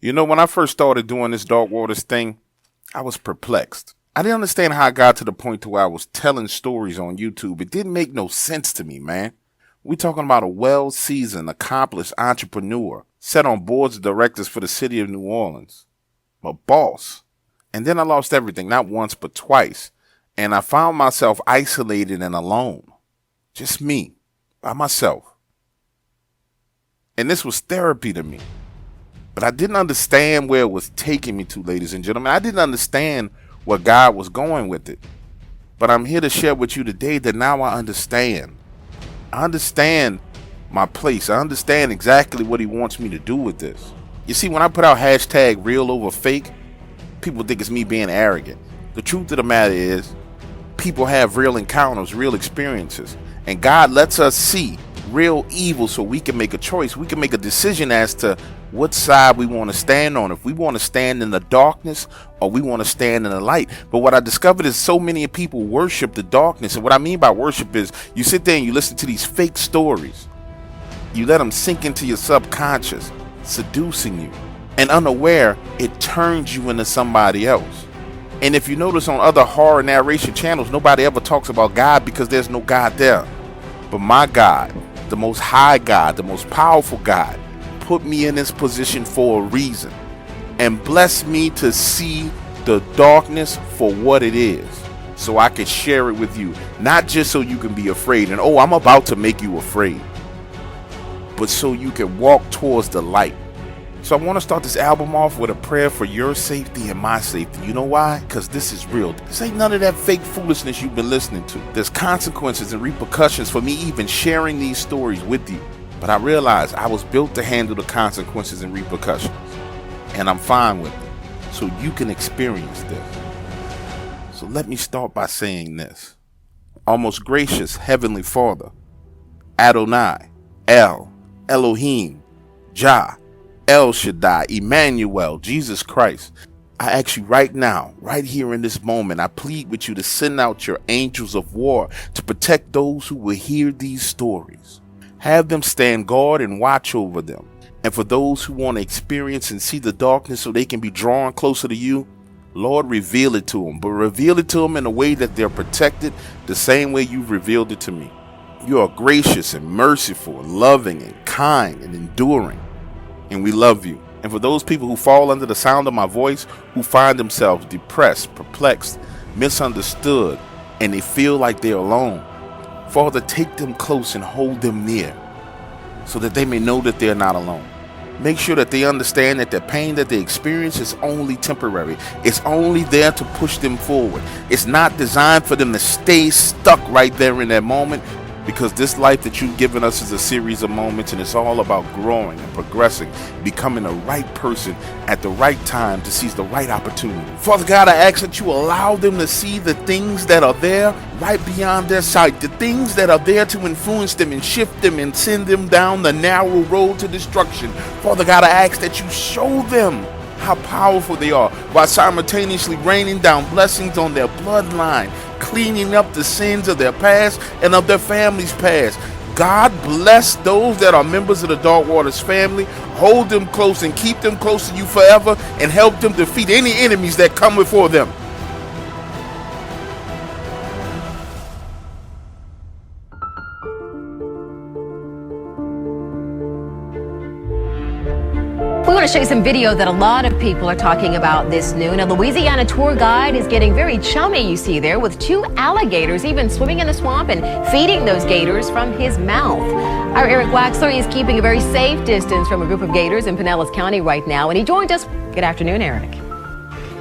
You know, when I first started doing this dark waters thing, I was perplexed. I didn't understand how I got to the point to where I was telling stories on YouTube. It didn't make no sense to me, man. We talking about a well-seasoned, accomplished entrepreneur, set on boards of directors for the city of New Orleans. A boss. And then I lost everything, not once but twice. And I found myself isolated and alone. Just me, by myself. And this was therapy to me. But I didn't understand where it was taking me to, ladies and gentlemen. I didn't understand where God was going with it. But I'm here to share with you today that now I understand. I understand my place. I understand exactly what he wants me to do with this. You see, when I put out hashtag real over fake, people think it's me being arrogant. The truth of the matter is, people have real encounters, real experiences. And God lets us see real evil so we can make a choice. We can make a decision as to what side we want to stand on. If we want to stand in the darkness or we want to stand in the light. But what I discovered is so many people worship the darkness. And what I mean by worship is you sit there and you listen to these fake stories. You let them sink into your subconscious, seducing you. And unaware, it turns you into somebody else. And if you notice on other horror narration channels, nobody ever talks about God because there's no God there. But my God, the most high God, the most powerful God, put me in this position for a reason and blessed me to see the darkness for what it is so I can share it with you, not just so you can be afraid and I'm about to make you afraid, but so you can walk towards the light. So I want to start this album off with a prayer for your safety and my safety. You know why? Because this is real. This ain't none of that fake foolishness you've been listening to. There's consequences and repercussions for me even sharing these stories with you. But I realized I was built to handle the consequences and repercussions. And I'm fine with it. So you can experience this. So let me start by saying this. Our most gracious Heavenly Father, Adonai, Elohim, Jah, El Shaddai, Emmanuel, Jesus Christ. I ask you right now, right here in this moment, I plead with you to send out your angels of war to protect those who will hear these stories. Have them stand guard and watch over them. And for those who want to experience and see the darkness so they can be drawn closer to you, Lord, reveal it to them. But reveal it to them in a way that they're protected the same way you've revealed it to me. You are gracious and merciful and loving and kind and enduring. And we love you. And for those people who fall under the sound of my voice, who find themselves depressed, perplexed, misunderstood, and they feel like they're alone, Father, take them close and hold them near so that they may know that they're not alone. Make sure that they understand that the pain that they experience is only temporary. It's only there to push them forward. It's not designed for them to stay stuck right there in that moment, because this life that you've given us is a series of moments, and it's all about growing and progressing, becoming the right person at the right time to seize the right opportunity. Father God, I ask that you allow them to see the things that are there right beyond their sight, the things that are there to influence them and shift them and send them down the narrow road to destruction. Father God, I ask that you show them how powerful they are while simultaneously raining down blessings on their bloodline, cleaning up the sins of their past and of their family's past. God bless those that are members of the Dark Waters family. Hold them close and keep them close to you forever, and help them defeat any enemies that come before them. We want to show you some video that a lot of people are talking about this noon. A Louisiana tour guide is getting very chummy, you see there, with two alligators even swimming in the swamp and feeding those gators from his mouth. Our Eric Waxler is keeping a very safe distance from a group of gators in Pinellas County right now, and he joined us. Good afternoon, Eric.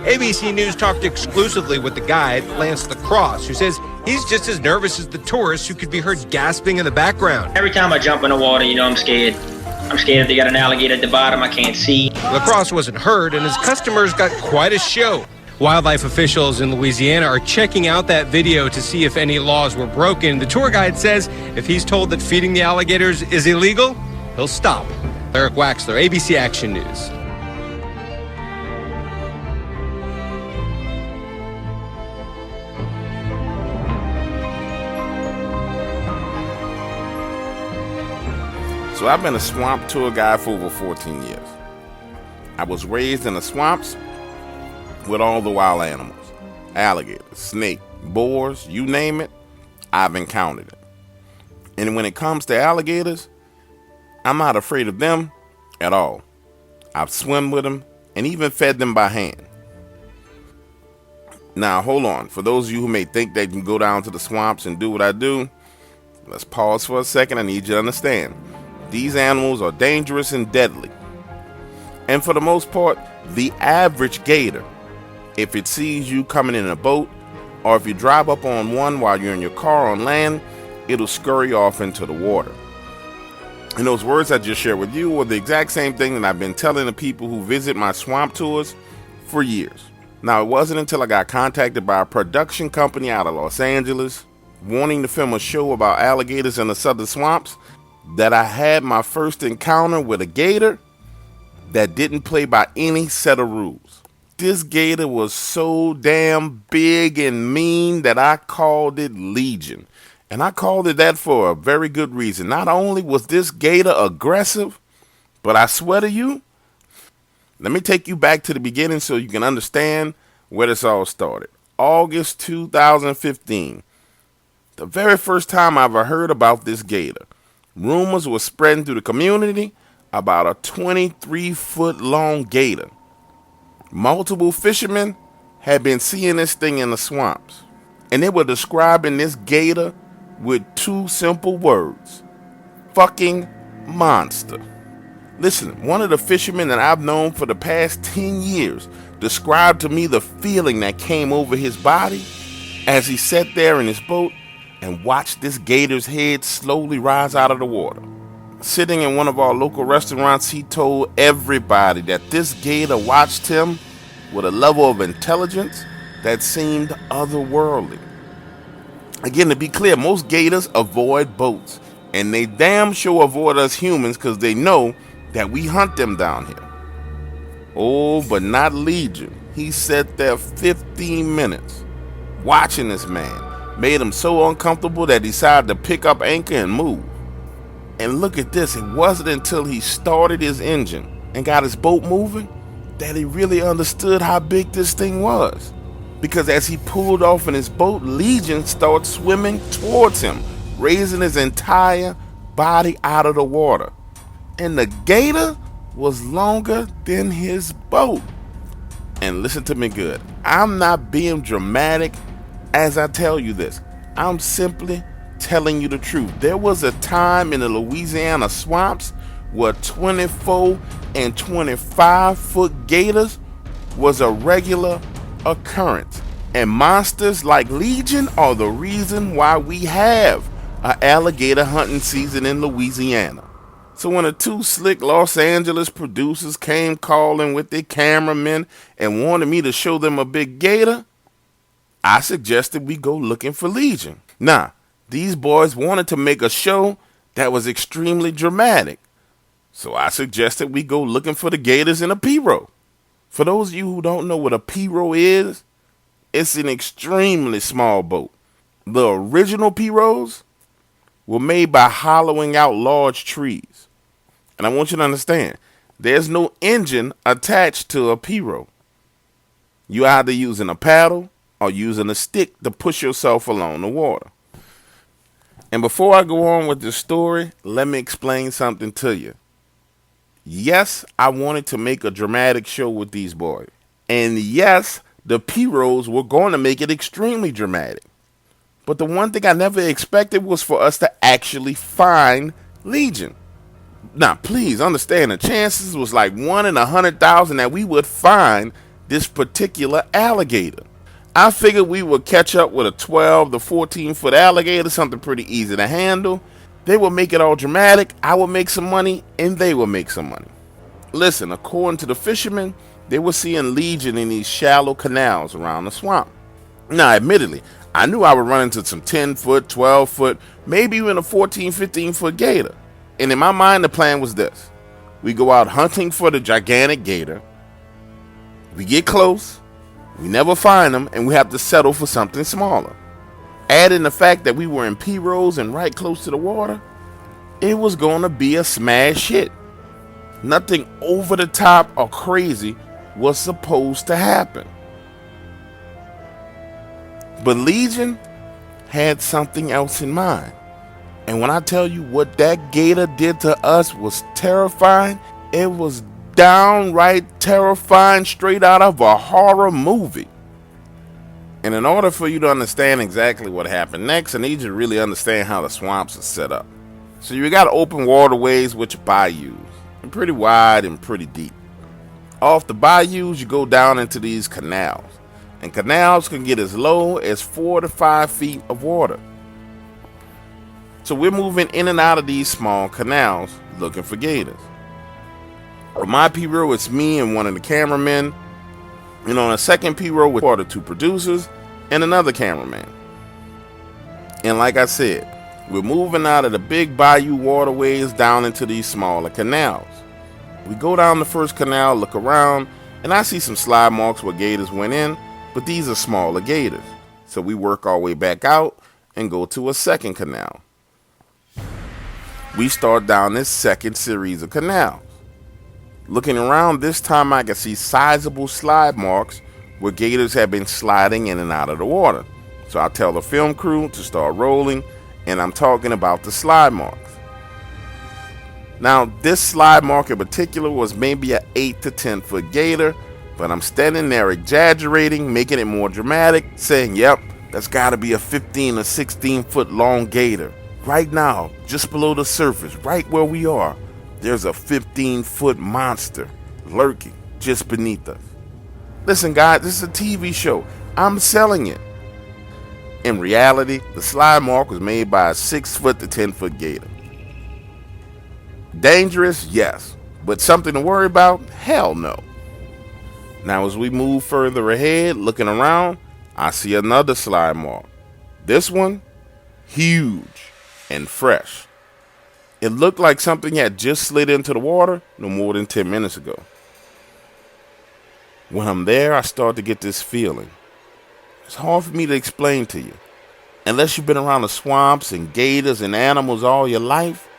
ABC News talked exclusively with the guide, Lance Lacrosse, who says he's just as nervous as the tourists who could be heard gasping in the background. Every time I jump in the water, I'm scared. I'm scared if they got an alligator at the bottom I can't see. Lacrosse wasn't hurt, and his customers got quite a show. Wildlife officials in Louisiana are checking out that video to see if any laws were broken. The tour guide says if he's told that feeding the alligators is illegal, he'll stop. Eric Waxler, ABC Action News. So I've been a swamp tour guide for over 14 years. I was raised in the swamps with all the wild animals. Alligators, snake, boars, you name it, I've encountered it. And when it comes to alligators, I'm not afraid of them at all. I've swum with them and even fed them by hand. Now, hold on. For those of you who may think they can go down to the swamps and do what I do, let's pause for a second. I need you to understand. These animals are dangerous and deadly. And for the most part, the average gator, if it sees you coming in a boat, or if you drive up on one while you're in your car on land, it'll scurry off into the water. And those words I just shared with you are the exact same thing that I've been telling the people who visit my swamp tours for years. Now, it wasn't until I got contacted by a production company out of Los Angeles wanting to film a show about alligators in the southern swamps that I had my first encounter with a gator that didn't play by any set of rules. This gator was so damn big and mean that I called it Legion. And I called it that for a very good reason. Not only was this gator aggressive, but I swear to you, let me take you back to the beginning so you can understand where this all started. August 2015. The very first time I ever heard about this gator. Rumors were spreading through the community about a 23-foot long gator. Multiple fishermen had been seeing this thing in the swamps, and they were describing this gator with two simple words: fucking monster. Listen, one of the fishermen that I've known for the past 10 years described to me the feeling that came over his body as he sat there in his boat and watched this gator's head slowly rise out of the water. Sitting in one of our local restaurants, he told everybody that this gator watched him with a level of intelligence that seemed otherworldly. Again, to be clear, most gators avoid boats, and they damn sure avoid us humans because they know that we hunt them down here. Oh, but not Legion. He sat there 15 minutes watching this man. Made him so uncomfortable that he decided to pick up anchor and move. And look at this, it wasn't until he started his engine and got his boat moving that he really understood how big this thing was. Because as he pulled off in his boat, Legion started swimming towards him, raising his entire body out of the water. And the gator was longer than his boat. And listen to me good, I'm not being dramatic as I tell you this. I'm simply telling you the truth. There was a time in the Louisiana swamps where 24 and 25-foot gators was a regular occurrence. And monsters like Legion are the reason why we have an alligator hunting season in Louisiana. So when the two slick Los Angeles producers came calling with their cameramen and wanted me to show them a big gator, I suggested we go looking for Legion. Now, these boys wanted to make a show that was extremely dramatic. So I suggested we go looking for the gators in a pirogue. For those of you who don't know what a pirogue is, it's an extremely small boat. The original pirogues were made by hollowing out large trees. And I want you to understand, there's no engine attached to a pirogue. You're either using a paddle or using a stick to push yourself along the water. And before I go on with this story, let me explain something to you. Yes, I wanted to make a dramatic show with these boys. And yes, the pirogues were going to make it extremely dramatic. But the one thing I never expected was for us to actually find Legion. Now, please understand, the chances was like 1 in 100,000 that we would find this particular alligator. I figured we would catch up with a 12 to 14 foot alligator, something pretty easy to handle. They would make it all dramatic, I would make some money, and they would make some money. Listen, according to the fishermen, they were seeing Legion in these shallow canals around the swamp. Now, admittedly, I knew I would run into some 10 foot, 12 foot, maybe even a 14, 15 foot gator. And in my mind, the plan was this. We go out hunting for the gigantic gator. We get close, we never find them, and we have to settle for something smaller. Add in the fact that we were in pirogues and right close to the water, it was going to be a smash hit. Nothing over the top or crazy was supposed to happen. But Legion had something else in mind. And when I tell you what that gator did to us was terrifying, it was downright terrifying, straight out of a horror movie. And in order for you to understand exactly what happened next, I need you to really understand how the swamps are set up. So you got open waterways, which are bayous, and pretty wide and pretty deep. Off the bayous, you go down into these canals. And canals can get as low as 4 to 5 feet of water. So we're moving in and out of these small canals looking for gators. On my P-roll, it's me and one of the cameramen. And on a second P-roll with the 2 producers and another cameraman. And like I said, we're moving out of the big bayou waterways down into these smaller canals. We go down the first canal, look around, and I see some slide marks where gators went in, but these are smaller gators. So we work our way back out and go to a second canal. We start down this second series of canals. Looking around, this time I can see sizable slide marks where gators have been sliding in and out of the water. So I tell the film crew to start rolling, and I'm talking about the slide marks. Now, this slide mark in particular was maybe an 8 to 10 foot gator, but I'm standing there exaggerating, making it more dramatic, saying, yep, that's got to be a 15 or 16 foot long gator. Right now, just below the surface, right where we are, there's a 15-foot monster lurking just beneath us. Listen, guys, this is a TV show. I'm selling it. In reality, the slide mark was made by a 6-foot to 10-foot gator. Dangerous? Yes. But something to worry about? Hell no. Now, as we move further ahead, looking around, I see another slide mark. This one, huge and fresh. It looked like something had just slid into the water no more than 10 minutes ago. When I'm there, I start to get this feeling. It's hard for me to explain to you. Unless you've been around the swamps and gators and animals all your life.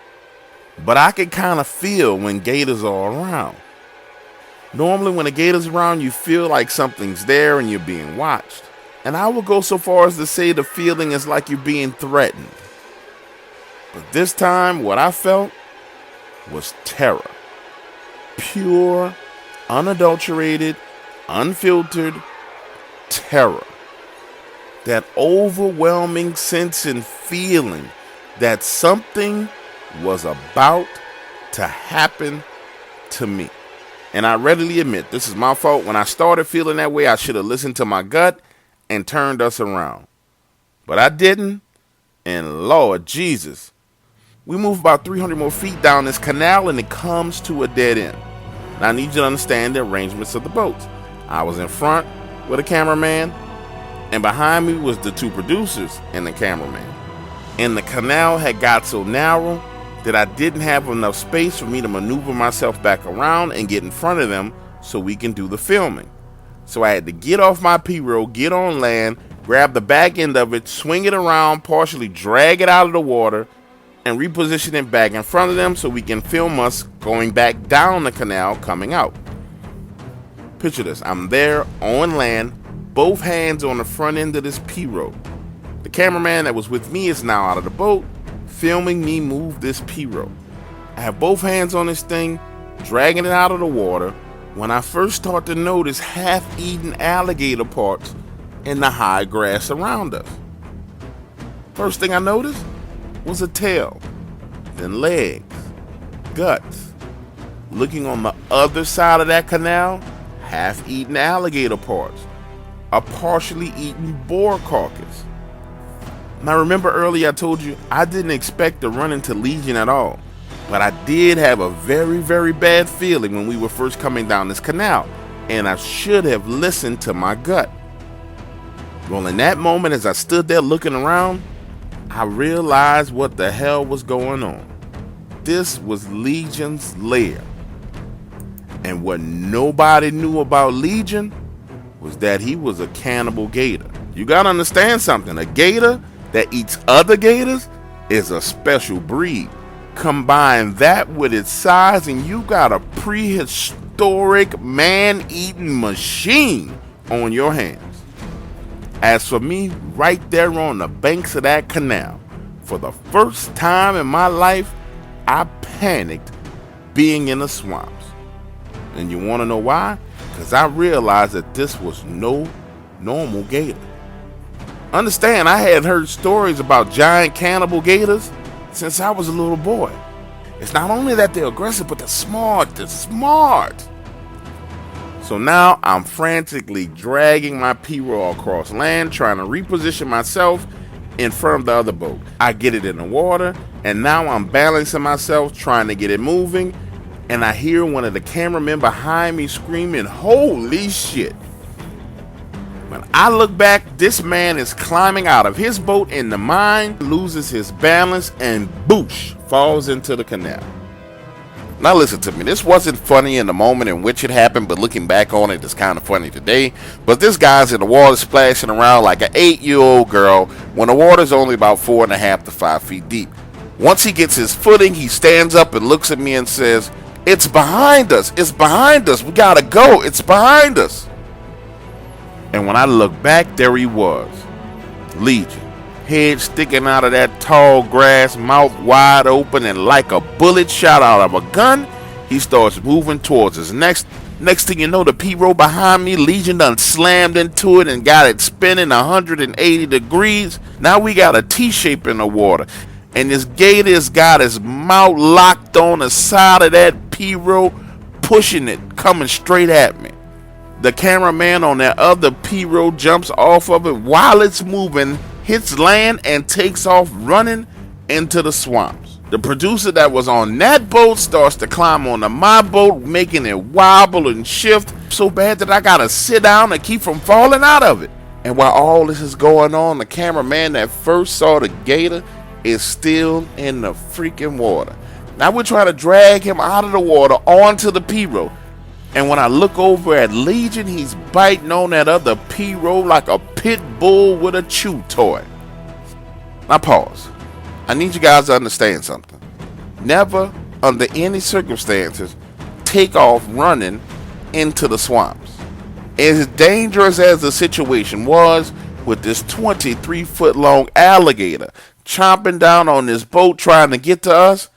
But I can kind of feel when gators are around. Normally when a gator's around, you feel like something's there and you're being watched. And I will go so far as to say the feeling is like you're being threatened. But this time, what I felt was terror. Pure, unadulterated, unfiltered terror. That overwhelming sense and feeling that something was about to happen to me. And I readily admit, this is my fault. When I started feeling that way, I should have listened to my gut and turned us around. But I didn't, and Lord Jesus. We move about 300 more feet down this canal and it comes to a dead end. Now I need you to understand the arrangements of the boats. I was in front with a cameraman, and behind me was the 2 producers and the cameraman. And the canal had got so narrow that I didn't have enough space for me to maneuver myself back around and get in front of them so we can do the filming. So I had to get off my P-roll, get on land, grab the back end of it, swing it around, partially drag it out of the water, and reposition it back in front of them so we can film us going back down the canal coming out. Picture this, I'm there on land, both hands on the front end of this P-roll. The cameraman that was with me is now out of the boat, filming me move this P-roll. I have both hands on this thing, dragging it out of the water, when I first start to notice half-eaten alligator parts in the high grass around us. First thing I noticed was a tail, then legs, guts. Looking on the other side of that canal, half-eaten alligator parts, a partially eaten boar carcass. Now remember earlier I told you I didn't expect to run into Legion at all, but I did have a very, very bad feeling when we were first coming down this canal, and I should have listened to my gut. Well, in that moment as I stood there looking around, I realized what the hell was going on. This was Legion's lair. And what nobody knew about Legion was that he was a cannibal gator. You gotta understand something. A gator that eats other gators is a special breed. Combine that with its size and you got a prehistoric man-eating machine on your hands. As for me, right there on the banks of that canal, for the first time in my life, I panicked being in the swamps. And you want to know why? Because I realized that this was no normal gator. Understand, I had heard stories about giant cannibal gators since I was a little boy. It's not only that they're aggressive, but they're smart. So now I'm frantically dragging my P-roll across land, trying to reposition myself in front of the other boat. I get it in the water, and now I'm balancing myself, trying to get it moving, and I hear one of the cameramen behind me screaming, "Holy shit." When I look back, this man is climbing out of his boat in the mine, loses his balance, and boosh, falls into the canal. Now listen to me, this wasn't funny in the moment in which it happened, but looking back on it, it's kind of funny today. But this guy's in the water splashing around like an 8-year-old girl when the water's only about 4.5 to 5 feet deep. Once he gets his footing, he stands up and looks at me and says, "It's behind us, we gotta go, it's behind us." And when I look back, there he was, Legion, head sticking out of that tall grass, mouth wide open, and like a bullet shot out of a gun, he starts moving towards us. Next thing you know, the P-roll behind me, Legion done slammed into it and got it spinning 180 degrees. Now we got a T-shape in the water, and this gator's got his mouth locked on the side of that P-roll, pushing it, coming straight at me. The cameraman on that other P-roll jumps off of it while it's moving, hits land, and takes off running into the swamps. The producer that was on that boat starts to climb onto my boat, making it wobble and shift so bad that I gotta sit down and keep from falling out of it. And while all this is going on, the cameraman that first saw the gator is still in the freaking water. Now we're trying to drag him out of the water onto the P-roll. And when I look over at Legion, he's biting on that other P-roll like a pit bull with a chew toy. Now pause. I need you guys to understand something. Never, under any circumstances, take off running into the swamps. As dangerous as the situation was with this 23-foot long alligator chomping down on this boat trying to get to us,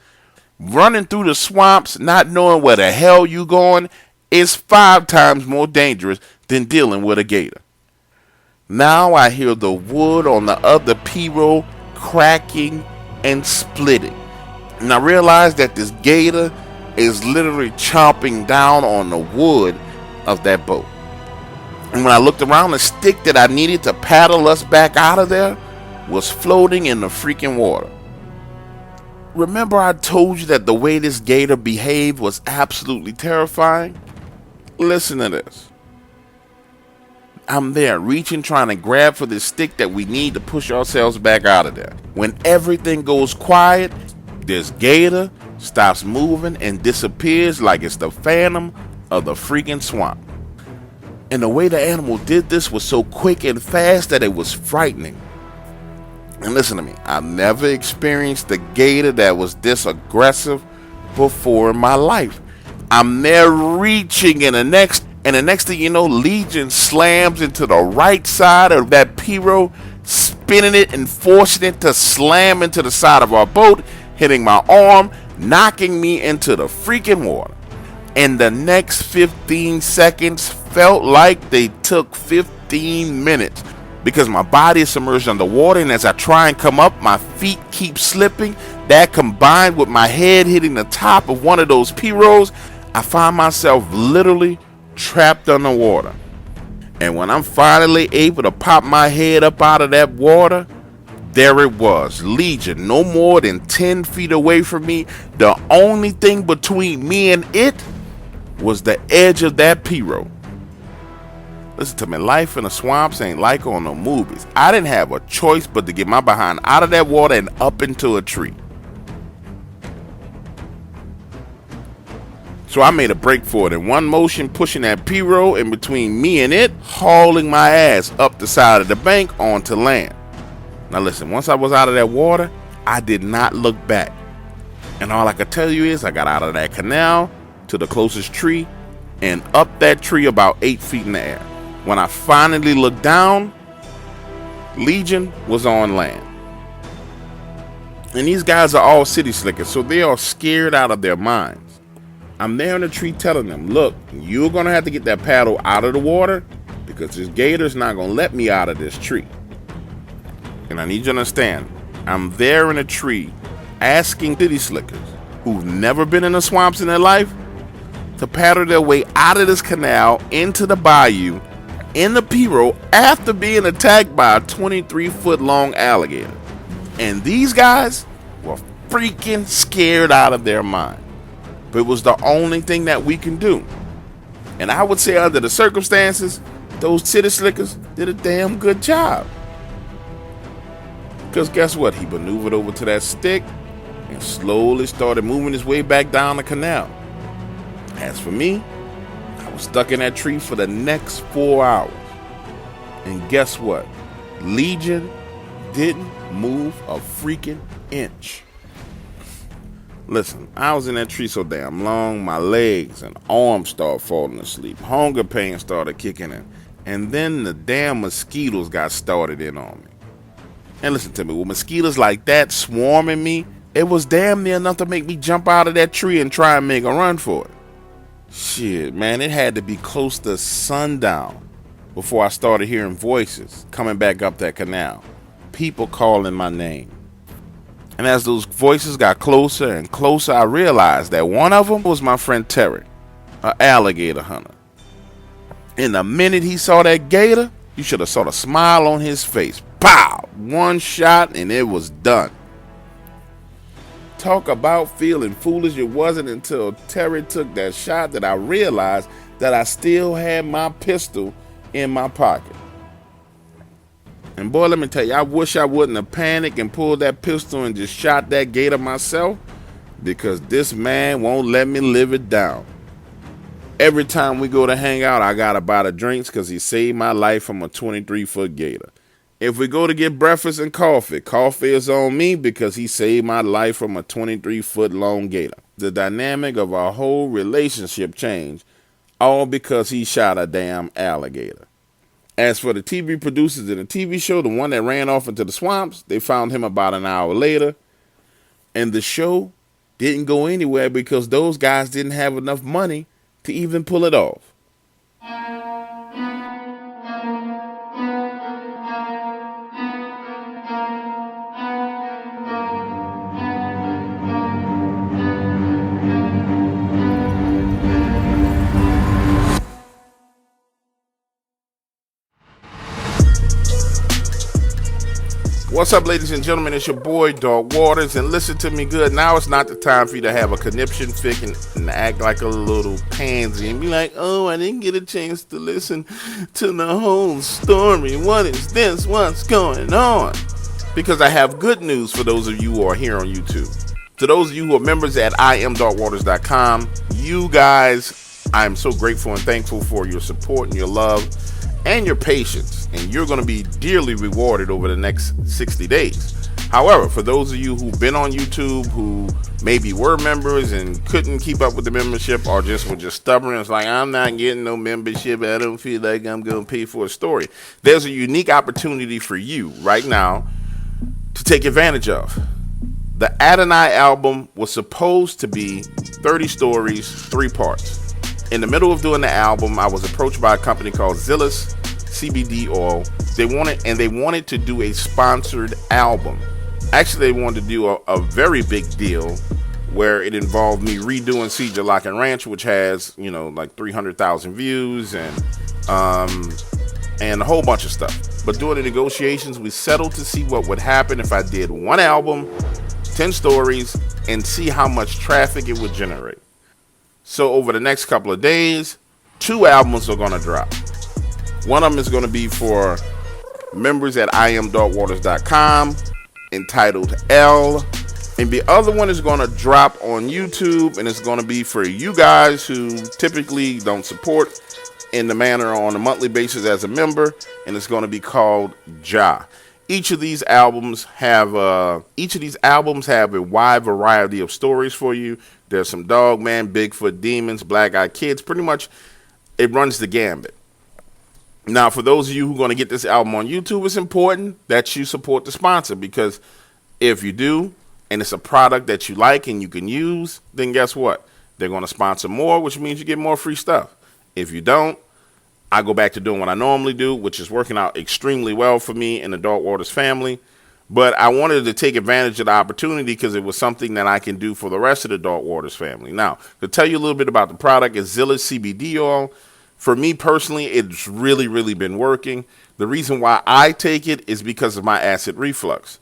running through the swamps not knowing where the hell you going is 5 times more dangerous than dealing with a gator. Now I hear the wood on the other P-roll cracking and splitting. And I realize that this gator is literally chomping down on the wood of that boat. And when I looked around, the stick that I needed to paddle us back out of there was floating in the freaking water. Remember I told you that the way this gator behaved was absolutely terrifying? Listen to this. I'm there reaching, trying to grab for this stick that we need to push ourselves back out of there. When everything goes quiet, this gator stops moving and disappears like it's the phantom of the freaking swamp. And the way the animal did this was so quick and fast that it was frightening. And listen to me, I've never experienced a gator that was this aggressive before in my life. I'm there reaching, and the next thing you know, Legion slams into the right side of that P-roll, spinning it and forcing it to slam into the side of our boat, hitting my arm, knocking me into the freaking water. And the next 15 seconds felt like they took 15 minutes because my body is submerged underwater, and as I try and come up, my feet keep slipping. That combined with my head hitting the top of one of those P-rolls, I find myself literally trapped underwater. And when I'm finally able to pop my head up out of that water, there it was, Legion, no more than 10 feet away from me. The only thing between me and it was the edge of that P-roll. Listen to me, life in the swamps ain't like on the movies. I didn't have a choice but to get my behind out of that water and up into a tree. So I made a break for it in one motion, pushing that P-roll in between me and it, hauling my ass up the side of the bank onto land. Now listen, once I was out of that water, I did not look back. And all I could tell you is I got out of that canal to the closest tree and up that tree about 8 feet in the air. When I finally looked down, Legion was on land. And these guys are all city slickers, so they are scared out of their minds. I'm there in the tree telling them, look, you're going to have to get that paddle out of the water because this gator's not going to let me out of this tree. And I need you to understand, I'm there in a tree asking city slickers who've never been in the swamps in their life to paddle their way out of this canal into the bayou in the P-roll after being attacked by a 23-foot long alligator. And these guys were freaking scared out of their mind. But it was the only thing that we can do. And I would say under the circumstances, those city slickers did a damn good job. Because guess what? He maneuvered over to that stick and slowly started moving his way back down the canal. As for me, I was stuck in that tree for the next 4 hours. And guess what? Legion didn't move a freaking inch. Listen, I was in that tree so damn long, my legs and arms started falling asleep. Hunger pains started kicking in. And then the damn mosquitoes got started in on me. And listen to me, with mosquitoes like that swarming me, it was damn near enough to make me jump out of that tree and try and make a run for it. Shit, man, it had to be close to sundown before I started hearing voices coming back up that canal. People calling my name. And as those voices got closer and closer, I realized that one of them was my friend Terry, an alligator hunter. And the minute he saw that gator, you should have saw the smile on his face. Pow! One shot and it was done. Talk about feeling foolish. It wasn't until Terry took that shot that I realized that I still had my pistol in my pocket. And boy, let me tell you, I wish I wouldn't have panicked and pulled that pistol and just shot that gator myself, because this man won't let me live it down. Every time we go to hang out, I gotta buy the drinks because he saved my life from a 23-foot gator. If we go to get breakfast and coffee is on me because he saved my life from a 23-foot long gator. The dynamic of our whole relationship changed, all because he shot a damn alligator. As for the TV producers in the TV show, the one that ran off into the swamps, they found him about an hour later. And the show didn't go anywhere because those guys didn't have enough money to even pull it off. What's up, ladies and gentlemen? It's your boy, Dog Waters, and listen to me good. Now it's not the time for you to have a conniption fit and act like a little pansy and be like, oh, I didn't get a chance to listen to the whole story. What is this? What's going on? Because I have good news for those of you who are here on YouTube. To those of you who are members at IamDogWaters.com, you guys, I'm so grateful and thankful for your support and your love and your patience, and you're going to be dearly rewarded over the next 60 days. However, for those of you who've been on YouTube, who maybe were members and couldn't keep up with the membership, or just were just stubborn, it's like, I'm not getting no membership, I don't feel like I'm going to pay for a story. There's a unique opportunity for you right now to take advantage of. The Adonai album was supposed to be 30 stories, 3 parts. In the middle of doing the album, I was approached by a company called ZILLIUS CBD oil. They wanted to do a sponsored album. Actually, they wanted to do a very big deal where it involved me redoing Siege of Lock and Ranch, which has, like 300,000 views and a whole bunch of stuff. But during the negotiations, we settled to see what would happen if I did one album, 10 stories, and see how much traffic it would generate. So over the next couple of days, 2 albums are going to drop. One of them is going to be for members at IamDogWaters.com, entitled L. And the other one is going to drop on YouTube, and it's going to be for you guys who typically don't support in the manner on a monthly basis as a member, and it's going to be called Ja. Each of these albums have a wide variety of stories for you. There's some Dogman, Bigfoot, Demons, Black Eyed Kids. Pretty much, it runs the gambit. Now, for those of you who are going to get this album on YouTube, it's important that you support the sponsor, because if you do, and it's a product that you like and you can use, then guess what? They're going to sponsor more, which means you get more free stuff. If you don't, I go back to doing what I normally do, which is working out extremely well for me and the Dark Waters family. But I wanted to take advantage of the opportunity because it was something that I can do for the rest of the Dark Waters family. Now, to tell you a little bit about the product, it's ZILLIUS CBD oil. For me personally, it's really been working. The reason why I take it is because of my acid reflux.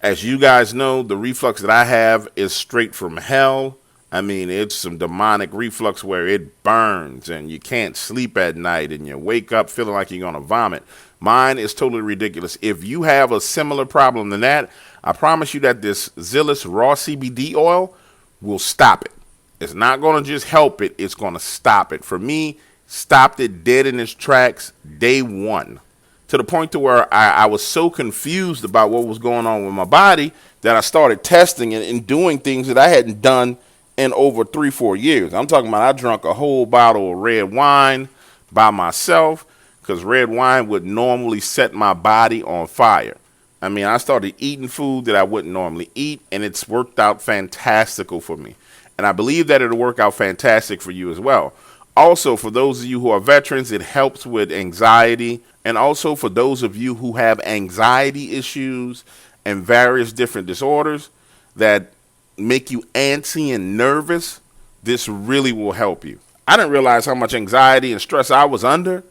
As you guys know, the reflux that I have is straight from hell. I mean, it's some demonic reflux where it burns and you can't sleep at night and you wake up feeling like you're going to vomit. Mine is totally ridiculous. If you have a similar problem than that, I promise you that this ZILLIUS raw CBD oil will stop it. It's not going to just help it. It's going to stop it. For me, stopped it dead in its tracks day one. To the point to where I was so confused about what was going on with my body that I started testing it and doing things that I hadn't done in over 3-4 years. I'm talking about I drank a whole bottle of red wine by myself because red wine would normally set my body on fire. I mean, I started eating food that I wouldn't normally eat, and it's worked out fantastical for me. And I believe that it'll work out fantastic for you as well. Also, for those of you who are veterans, it helps with anxiety. And also for those of you who have anxiety issues and various different disorders that make you antsy and nervous, this really will help you. I didn't realize how much anxiety and stress I was under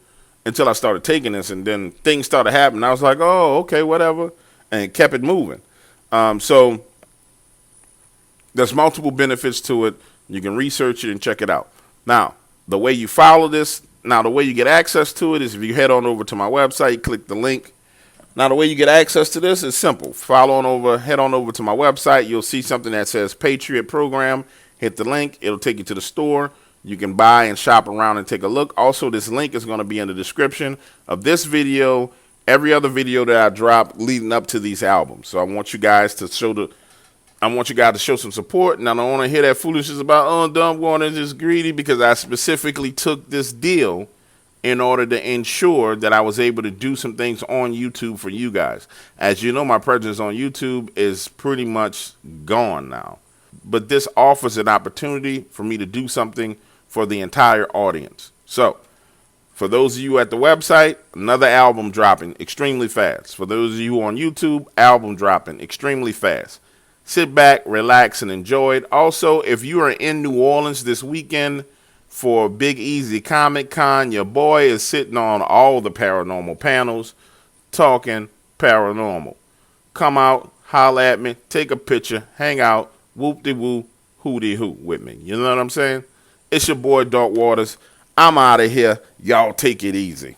until I started taking this, and then things started happening. I was like, oh, okay, whatever, and kept it moving. So there's multiple benefits to it. You can research it and check it out. Now, the way you follow this, the way you get access to it is if you head on over to my website, click the link. Now, the way you get access to this is simple. Head on over to my website. You'll see something that says Patriot Program. Hit the link. It'll take you to the store. You can buy and shop around and take a look. Also, this link is going to be in the description of this video, every other video that I drop leading up to these albums. So I want you guys to show some support. Now, I don't want to hear that foolishness about, oh, dumb going is just greedy, because I specifically took this deal in order to ensure that I was able to do some things on YouTube for you guys. As you know, my presence on YouTube is pretty much gone now. But this offers an opportunity for me to do something for the entire audience. So, for those of you at the website, another album dropping extremely fast. For those of you on YouTube, album dropping extremely fast. Sit back, relax, and enjoy it. Also, if you are in New Orleans this weekend for Big Easy Comic Con, your boy is sitting on all the paranormal panels talking paranormal. Come out, holla at me, take a picture, hang out, whoop-de-woo, hoo-de-hoo with me. You know what I'm saying? It's your boy, Dark Waters. I'm out of here. Y'all take it easy.